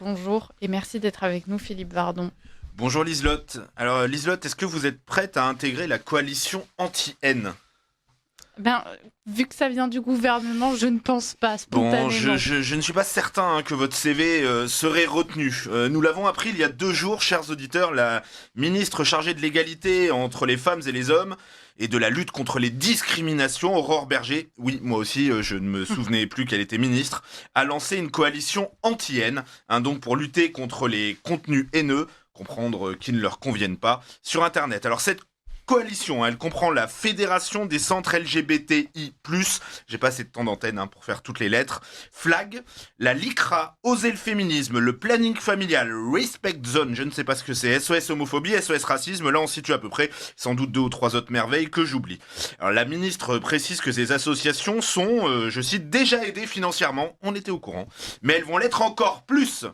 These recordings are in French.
Bonjour et merci d'être avec nous, Philippe Vardon. Bonjour Liselotte. Alors Liselotte, est-ce que vous êtes prête à intégrer la coalition anti-haine? Ben, vu que ça vient du gouvernement, je ne pense pas Bon, spontanément. je ne suis pas certain que votre CV serait retenu. Nous l'avons appris il y a 2 jours, chers auditeurs, la ministre chargée de l'égalité entre les femmes et les hommes et de la lutte contre les discriminations, Aurore Berger, oui, moi aussi, je ne me souvenais plus qu'elle était ministre, a lancé une coalition anti-haine, donc pour lutter contre les contenus haineux, comprendre qui ne leur conviennent pas, sur Internet. Alors cette coalition, elle comprend la Fédération des centres LGBTI+, j'ai pas assez de temps d'antenne pour faire toutes les lettres, FLAG, la LICRA, Oser le féminisme, le planning familial, Respect Zone, je ne sais pas ce que c'est, SOS homophobie, SOS racisme, là on situe à peu près sans doute 2 ou 3 autres merveilles que j'oublie. Alors la ministre précise que ces associations sont, je cite, déjà aidées financièrement, on était au courant, mais elles vont l'être encore plus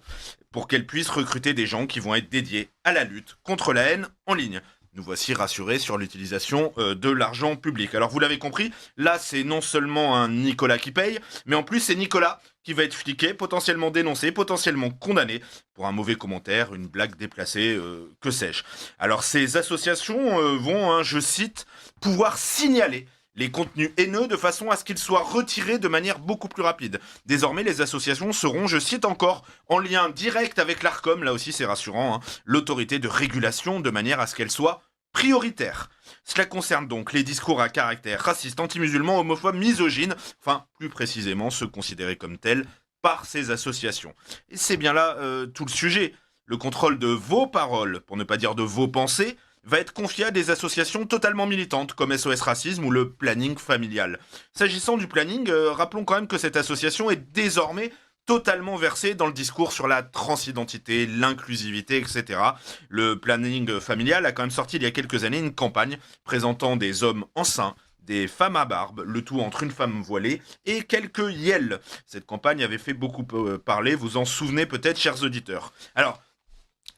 pour qu'elles puissent recruter des gens qui vont être dédiés à la lutte contre la haine en ligne. Nous voici rassurés sur l'utilisation de l'argent public. Alors vous l'avez compris, là c'est non seulement un Nicolas qui paye, mais en plus c'est Nicolas qui va être fliqué, potentiellement dénoncé, potentiellement condamné pour un mauvais commentaire, une blague déplacée, que sais-je. Alors ces associations vont, je cite, pouvoir signaler les contenus haineux de façon à ce qu'ils soient retirés de manière beaucoup plus rapide. Désormais, les associations seront, je cite encore, en lien direct avec l'ARCOM, là aussi c'est rassurant, l'autorité de régulation, de manière à ce qu'elle soit prioritaire. Cela concerne donc les discours à caractère raciste, anti-musulman, homophobe, misogyne, enfin plus précisément ceux considérés comme tels par ces associations. Et c'est bien là tout le sujet. Le contrôle de vos paroles, pour ne pas dire de vos pensées, va être confié à des associations totalement militantes comme SOS Racisme ou le Planning Familial. S'agissant du planning, rappelons quand même que cette association est désormais totalement versée dans le discours sur la transidentité, l'inclusivité, etc. Le Planning Familial a quand même sorti il y a quelques années une campagne présentant des hommes enceints, des femmes à barbe, le tout entre une femme voilée et quelques yels. Cette campagne avait fait beaucoup parler, vous en souvenez peut-être, chers auditeurs. Alors,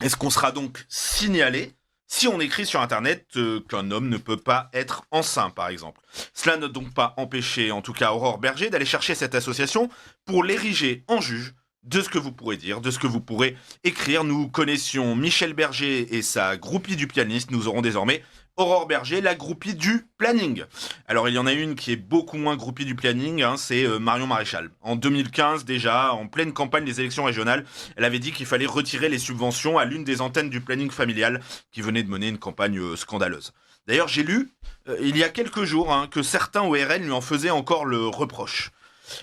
est-ce qu'on sera donc signalé si on écrit sur Internet qu'un homme ne peut pas être enceint, par exemple? Cela n'a donc pas empêché, en tout cas Aurore Berger, d'aller chercher cette association pour l'ériger en juge de ce que vous pourrez dire, de ce que vous pourrez écrire. Nous connaissions Michel Berger et sa groupie du pianiste. Nous aurons désormais Aurore Berger, la groupie du planning. Alors il y en a une qui est beaucoup moins groupie du planning, c'est Marion Maréchal. En 2015 déjà, en pleine campagne des élections régionales, elle avait dit qu'il fallait retirer les subventions à l'une des antennes du planning familial qui venait de mener une campagne scandaleuse. D'ailleurs j'ai lu, il y a quelques jours, que certains ORN lui en faisaient encore le reproche.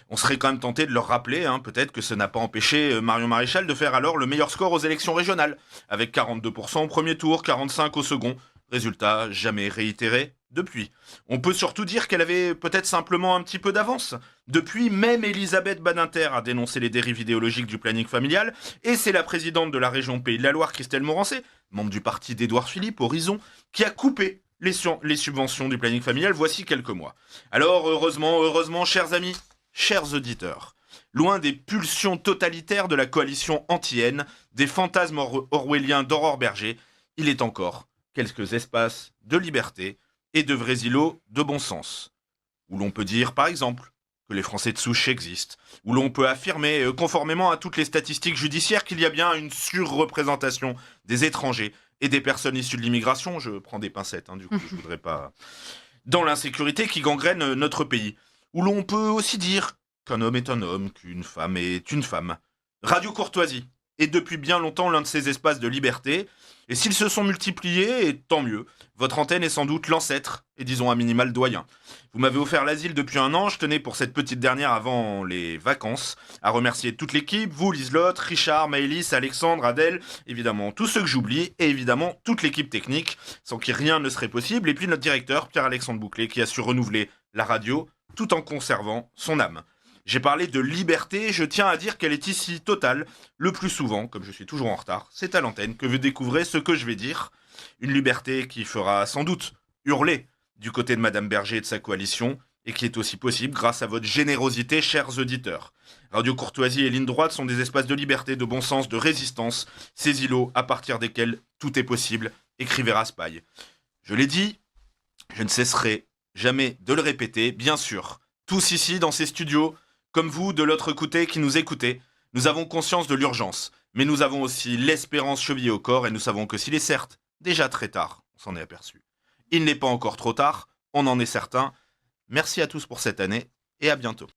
On serait quand même tenté de leur rappeler, peut-être que ça n'a pas empêché Marion Maréchal de faire alors le meilleur score aux élections régionales, avec 42% au premier tour, 45% au second. Résultat, jamais réitéré depuis. On peut surtout dire qu'elle avait peut-être simplement un petit peu d'avance. Depuis, même Elisabeth Badinter a dénoncé les dérives idéologiques du planning familial, et c'est la présidente de la région Pays de la Loire, Christelle Morancé, membre du parti d'Édouard Philippe, Horizon, qui a coupé les subventions du planning familial voici quelques mois. Alors, heureusement, chers amis, chers auditeurs, loin des pulsions totalitaires de la coalition anti-haine, des fantasmes orwelliens d'Aurore Berger, il est encore quelques espaces de liberté et de vrais îlots de bon sens, où l'on peut dire, par exemple, que les Français de souche existent, où l'on peut affirmer, conformément à toutes les statistiques judiciaires, qu'il y a bien une surreprésentation des étrangers et des personnes issues de l'immigration, je prends des pincettes, du coup, je voudrais pas... dans l'insécurité qui gangrène notre pays, où l'on peut aussi dire qu'un homme est un homme, qu'une femme est une femme. Radio Courtoisie est depuis bien longtemps l'un de ces espaces de liberté, et s'ils se sont multipliés, et tant mieux, votre antenne est sans doute l'ancêtre, et disons un minimal doyen. Vous m'avez offert l'asile depuis un an, je tenais pour cette petite dernière avant les vacances à remercier toute l'équipe, vous Liselotte, Richard, Maëlys, Alexandre, Adèle, évidemment tous ceux que j'oublie, et évidemment toute l'équipe technique, sans qui rien ne serait possible, et puis notre directeur, Pierre-Alexandre Bouclé, qui a su renouveler la radio, tout en conservant son âme. J'ai parlé de liberté, je tiens à dire qu'elle est ici totale. Le plus souvent, comme je suis toujours en retard, c'est à l'antenne que vous découvrez ce que je vais dire. Une liberté qui fera sans doute hurler du côté de Madame Berger et de sa coalition, et qui est aussi possible grâce à votre générosité, chers auditeurs. Radio Courtoisie et Ligne Droite sont des espaces de liberté, de bon sens, de résistance, ces îlots à partir desquels tout est possible, écrivait Raspail. Je l'ai dit, je ne cesserai jamais de le répéter, bien sûr. Tous ici, dans ces studios, comme vous, de l'autre côté qui nous écoutez, nous avons conscience de l'urgence. Mais nous avons aussi l'espérance chevillée au corps et nous savons que s'il est certes déjà très tard, on s'en est aperçu, il n'est pas encore trop tard, on en est certain. Merci à tous pour cette année et à bientôt.